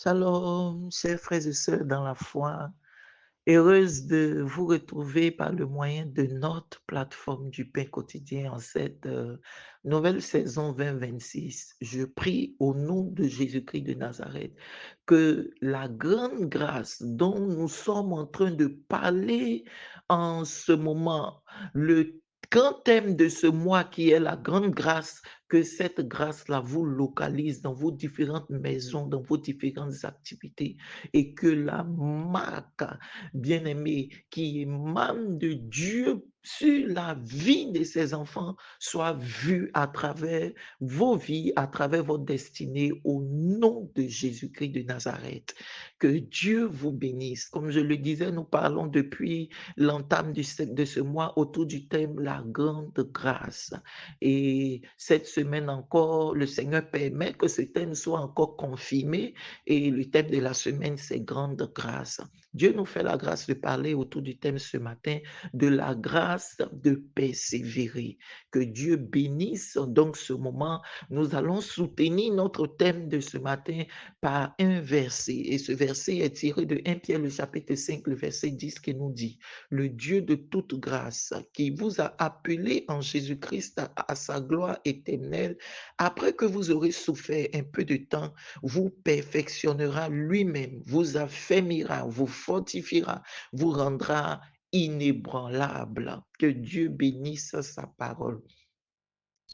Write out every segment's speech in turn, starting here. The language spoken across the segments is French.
Shalom, chers frères et sœurs dans la foi. Heureuse de vous retrouver par le moyen de notre plateforme du pain quotidien en cette nouvelle saison 2026. Je prie au nom de Jésus-Christ de Nazareth que la grande grâce dont nous sommes en train de parler en ce moment, le grand thème de ce mois qui est la grande grâce, que cette grâce-là vous localise dans vos différentes maisons, dans vos différentes activités et que la marque bien-aimé, qui émane de Dieu sur la vie de ses enfants soit vu à travers vos vies, à travers votre destinée, au nom de Jésus-Christ de Nazareth. Que Dieu vous bénisse. Comme je le disais, nous parlons depuis l'entame de ce mois autour du thème la grande grâce. Et cette semaine encore, le Seigneur permet que ce thème soit encore confirmé. Et le thème de la semaine, c'est grande grâce. Dieu nous fait la grâce de parler autour du thème ce matin de la grâce de persévérer. Que Dieu bénisse donc ce moment. Nous allons soutenir notre thème de ce matin par un verset. Et ce verset est tiré de 1 Pierre le chapitre 5, le verset 10 qui nous dit, le Dieu de toute grâce qui vous a appelé en Jésus-Christ à sa gloire éternelle, après que vous aurez souffert un peu de temps, vous perfectionnera lui-même, vous affermira, vous fortifiera, vous rendra inébranlable. Que Dieu bénisse sa parole.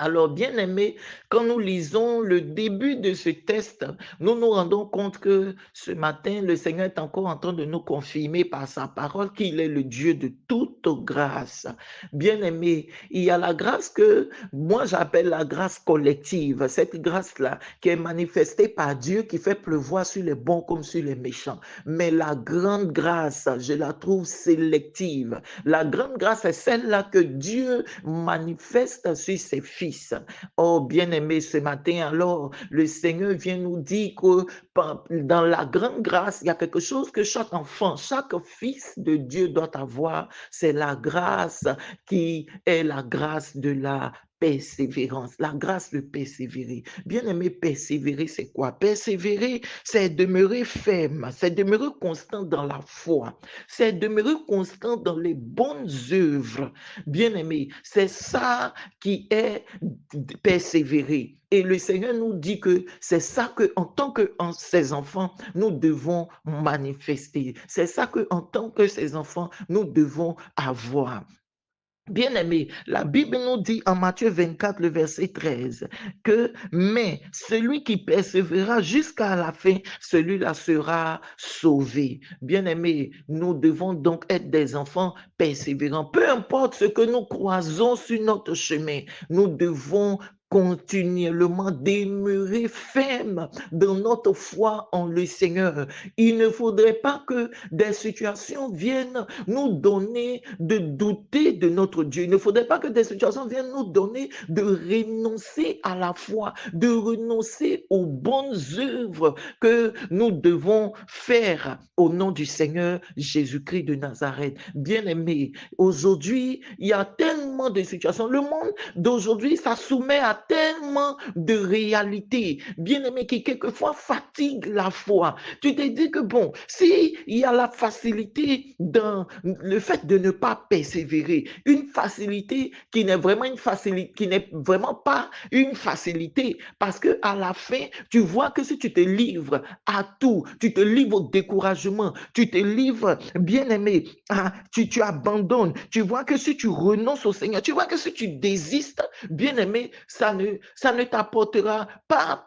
Alors, bien aimé, quand nous lisons le début de ce texte, nous nous rendons compte que ce matin, le Seigneur est encore en train de nous confirmer par sa parole qu'il est le Dieu de toute grâce. Bien aimé, il y a la grâce que moi j'appelle la grâce collective, cette grâce-là qui est manifestée par Dieu qui fait pleuvoir sur les bons comme sur les méchants. Mais la grande grâce, je la trouve sélective. La grande grâce est celle-là que Dieu manifeste sur ses fils. Oh, bien-aimé, ce matin, alors, le Seigneur vient nous dire que dans la grande grâce, il y a quelque chose que chaque enfant, chaque fils de Dieu doit avoir, c'est la grâce qui est la grâce de la persévérance, la grâce de persévérer. Bien-aimé, persévérer, c'est quoi? Persévérer, c'est demeurer ferme, c'est demeurer constant dans la foi, c'est demeurer constant dans les bonnes œuvres. Bien-aimé, c'est ça qui est persévérer. Et le Seigneur nous dit que c'est ça que, en tant que ses enfants, nous devons manifester. C'est ça que, en tant que ses enfants, nous devons avoir. Bien-aimé, la Bible nous dit en Matthieu 24, le verset 13, que mais celui qui persévérera jusqu'à la fin, celui-là sera sauvé. Bien-aimé, nous devons donc être des enfants persévérants. Peu importe ce que nous croisons sur notre chemin, nous devons continuellement demeurer ferme dans notre foi en le Seigneur. Il ne faudrait pas que des situations viennent nous donner de douter de notre Dieu. Il ne faudrait pas que des situations viennent nous donner de renoncer à la foi, de renoncer aux bonnes œuvres que nous devons faire au nom du Seigneur Jésus-Christ de Nazareth. Bien-aimés, aujourd'hui, il y a tellement de situations. Le monde d'aujourd'hui, ça soumet à tellement de réalités, bien-aimés, qui quelquefois fatiguent la foi. Tu te dis que bon, s'il y a la facilité dans le fait de ne pas persévérer, une facilité qui n'est vraiment une facilité, qui n'est vraiment pas une facilité, parce que à la fin, tu vois que si tu te livres à tout, tu te livres au découragement, tu te livres, bien aimé, tu abandonnes, tu vois que si tu renonces au Seigneur, tu vois que si tu désistes, bien aimé, ça ne t'apportera pas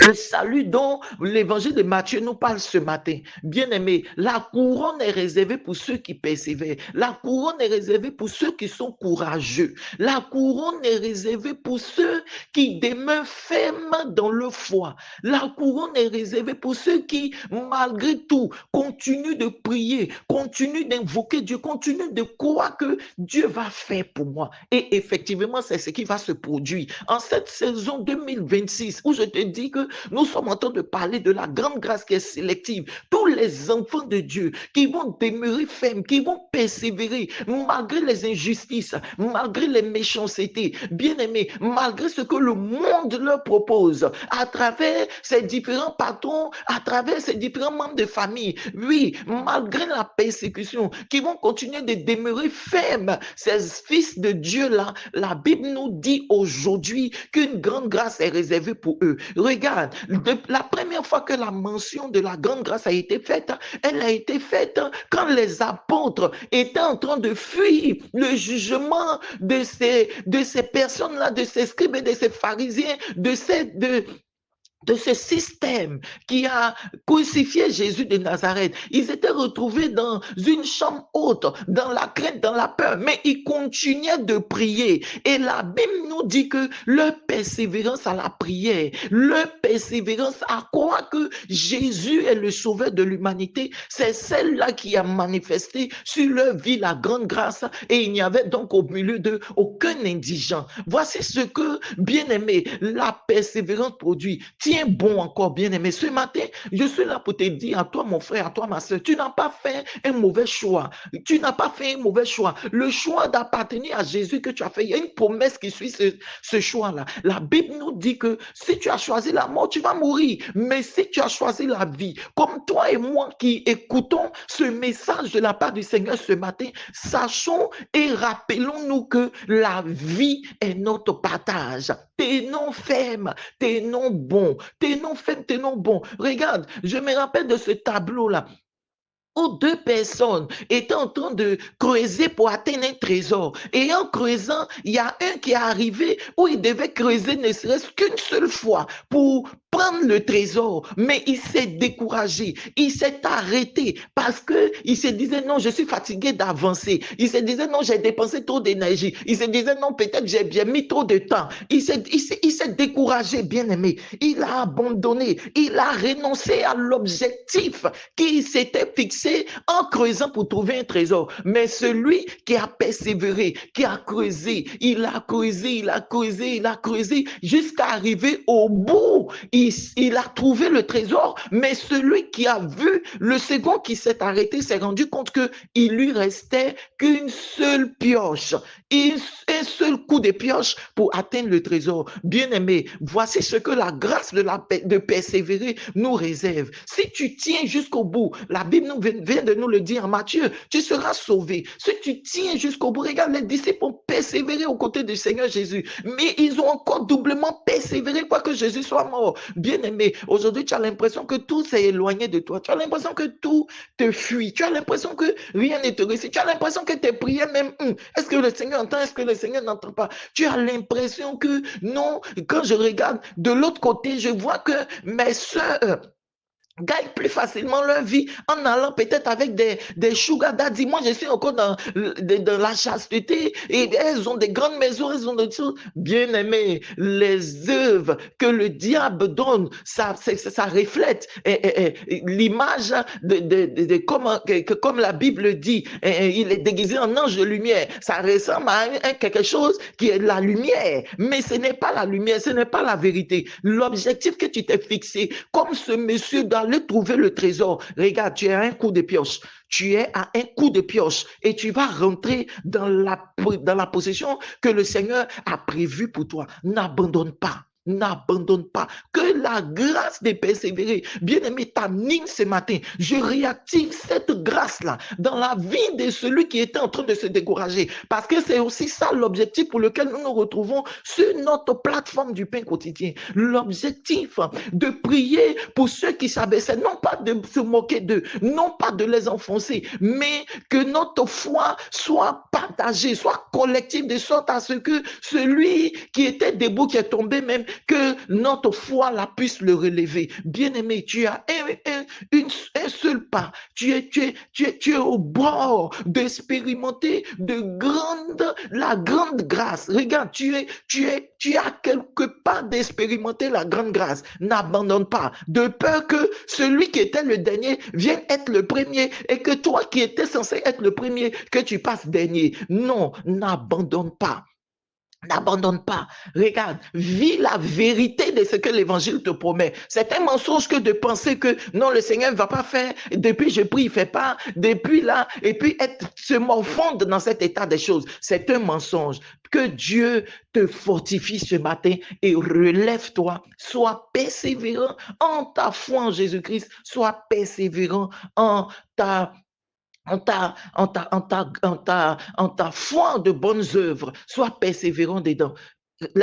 le salut dont l'évangile de Matthieu nous parle ce matin. Bien-aimé, la couronne est réservée pour ceux qui persévèrent. La couronne est réservée pour ceux qui sont courageux. La couronne est réservée pour ceux qui demeurent fermes dans le foi. La couronne est réservée pour ceux qui, malgré tout, continuent de prier, continuent d'invoquer Dieu, continuent de croire que Dieu va faire pour moi. Et effectivement, c'est ce qui va se produire en cette saison 2026 où je te dis que que nous sommes en train de parler de la grande grâce qui est sélective. Tous les enfants de Dieu qui vont demeurer fermes, qui vont persévérer malgré les injustices, malgré les méchancetés, bien-aimés, malgré ce que le monde leur propose, à travers ces différents patrons, à travers ces différents membres de famille, oui, malgré la persécution, qui vont continuer de demeurer fermes. Ces fils de Dieu-là, la Bible nous dit aujourd'hui qu'une grande grâce est réservée pour eux. Regarde, la première fois que la mention de la grande grâce a été faite, elle a été faite quand les apôtres étaient en train de fuir le jugement de ces personnes-là, de ces scribes et de ces pharisiens, de ce système qui a crucifié Jésus de Nazareth. Ils étaient retrouvés dans une chambre haute, dans la crainte, dans la peur, mais ils continuaient de prier. Et la Bible nous dit que leur persévérance à la prière, leur persévérance à croire que Jésus est le sauveur de l'humanité, c'est celle-là qui a manifesté sur leur vie la grande grâce, et il n'y avait donc au milieu d'eux aucun indigent. Voici ce que, bien aimé, la persévérance produit. Tiens bon encore, bien-aimé. Ce matin, je suis là pour te dire à toi, mon frère, à toi, ma soeur, tu n'as pas fait un mauvais choix. Tu n'as pas fait un mauvais choix. Le choix d'appartenir à Jésus que tu as fait, il y a une promesse qui suit ce choix-là. La Bible nous dit que si tu as choisi la mort, tu vas mourir. Mais si tu as choisi la vie, comme toi et moi qui écoutons ce message de la part du Seigneur ce matin, sachons et rappelons-nous que la vie est notre partage. Tenons ferme, tenons bon, tenons ferme, tenons bon. Regarde, je me rappelle de ce tableau-là où deux personnes étaient en train de creuser pour atteindre un trésor. Et en creusant, il y a un qui est arrivé où il devait creuser ne serait-ce qu'une seule fois pour prendre le trésor, mais il s'est découragé, il s'est arrêté parce que il se disait non, je suis fatigué d'avancer. Il se disait non, j'ai dépensé trop d'énergie. Il se disait non, peut-être j'ai bien mis trop de temps. Il s'est découragé, bien aimé. Il a abandonné, il a renoncé à l'objectif qui s'était fixé en creusant pour trouver un trésor. Mais celui qui a persévéré, qui a creusé, il a creusé, il a creusé, il a creusé jusqu'à arriver au bout. Il a trouvé le trésor, mais celui qui a vu, le second qui s'est arrêté, s'est rendu compte qu'il lui restait qu'une seule pioche, un seul coup de pioche pour atteindre le trésor. Bien-aimé, voici ce que la grâce de persévérer nous réserve. Si tu tiens jusqu'au bout, la Bible vient de nous le dire en Matthieu, tu seras sauvé. Si tu tiens jusqu'au bout, regarde, les disciples ont persévéré aux côtés du Seigneur Jésus, mais ils ont encore doublement persévéré, quoique Jésus soit mort. Bien-aimé, aujourd'hui, tu as l'impression que tout s'est éloigné de toi. Tu as l'impression que tout te fuit. Tu as l'impression que rien ne te réussit. Tu as l'impression que tes prières même, est-ce que le Seigneur entend? Est-ce que le Seigneur n'entend pas? Tu as l'impression que non. Quand je regarde de l'autre côté, je vois que mes soeurs gagnent plus facilement leur vie en allant peut-être avec des sugar daddy. Moi, je suis encore dans la chasteté et elles ont des grandes maisons, elles ont des choses. Bien aimé, les œuvres que le diable donne, ça reflète l'image comme la Bible dit, il est déguisé en ange de lumière. Ça ressemble à quelque chose qui est la lumière, mais ce n'est pas la lumière, ce n'est pas la vérité. L'objectif que tu t'es fixé, comme ce monsieur dans aller trouver le trésor. Regarde, tu es à un coup de pioche. Tu es à un coup de pioche et tu vas rentrer dans la position que le Seigneur a prévue pour toi. N'abandonne pas. N'abandonne pas. Que la grâce de persévérer, bien-aimé, t'anime ce matin. Je réactive cette grâce-là dans la vie de celui qui était en train de se décourager. Parce que c'est aussi ça l'objectif pour lequel nous nous retrouvons sur notre plateforme du pain quotidien. L'objectif de prier pour ceux qui s'abaissaient, non pas de se moquer d'eux, non pas de les enfoncer, mais que notre foi soit partagée, soit collective, de sorte à ce que celui qui était debout, qui est tombé même, que notre foi la puisse le relever. Bien-aimé, tu as un seul pas. Tu es au bord d'expérimenter la grande grâce. Regarde, tu as quelque part d'expérimenter la grande grâce. N'abandonne pas, de peur que celui qui était le dernier vienne être le premier et que toi qui étais censé être le premier, que tu passes dernier. Non, n'abandonne pas. N'abandonne pas. Regarde, vis la vérité de ce que l'évangile te promet. C'est un mensonge que de penser que non, le Seigneur ne va pas faire. Depuis, je prie, il ne fait pas. Depuis là, et puis se morfondre dans cet état des choses. C'est un mensonge. Que Dieu te fortifie ce matin et relève-toi. Sois persévérant en ta foi en Jésus-Christ. Sois persévérant en ta en ta foi de bonnes œuvres, sois persévérant dedans.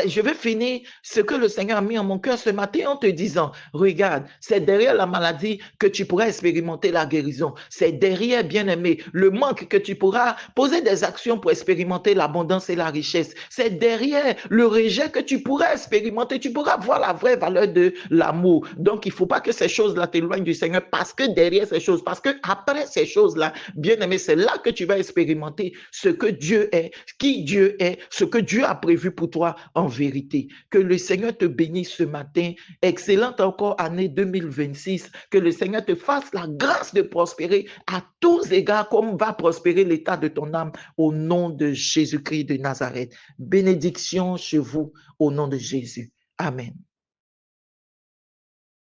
Je vais finir ce que le Seigneur a mis en mon cœur ce matin en te disant, regarde, c'est derrière la maladie que tu pourras expérimenter la guérison. C'est derrière, bien-aimé, le manque que tu pourras poser des actions pour expérimenter l'abondance et la richesse. C'est derrière le rejet que tu pourras expérimenter. Tu pourras voir la vraie valeur de l'amour. Donc, il ne faut pas que ces choses-là t'éloignent du Seigneur parce que derrière ces choses, parce que après ces choses-là, bien-aimé, c'est là que tu vas expérimenter ce que Dieu est, qui Dieu est, ce que Dieu a prévu pour toi en vérité. Que le Seigneur te bénisse ce matin. Excellente encore année 2026. Que le Seigneur te fasse la grâce de prospérer à tous égards, comme va prospérer l'état de ton âme au nom de Jésus-Christ de Nazareth. Bénédiction chez vous au nom de Jésus. Amen.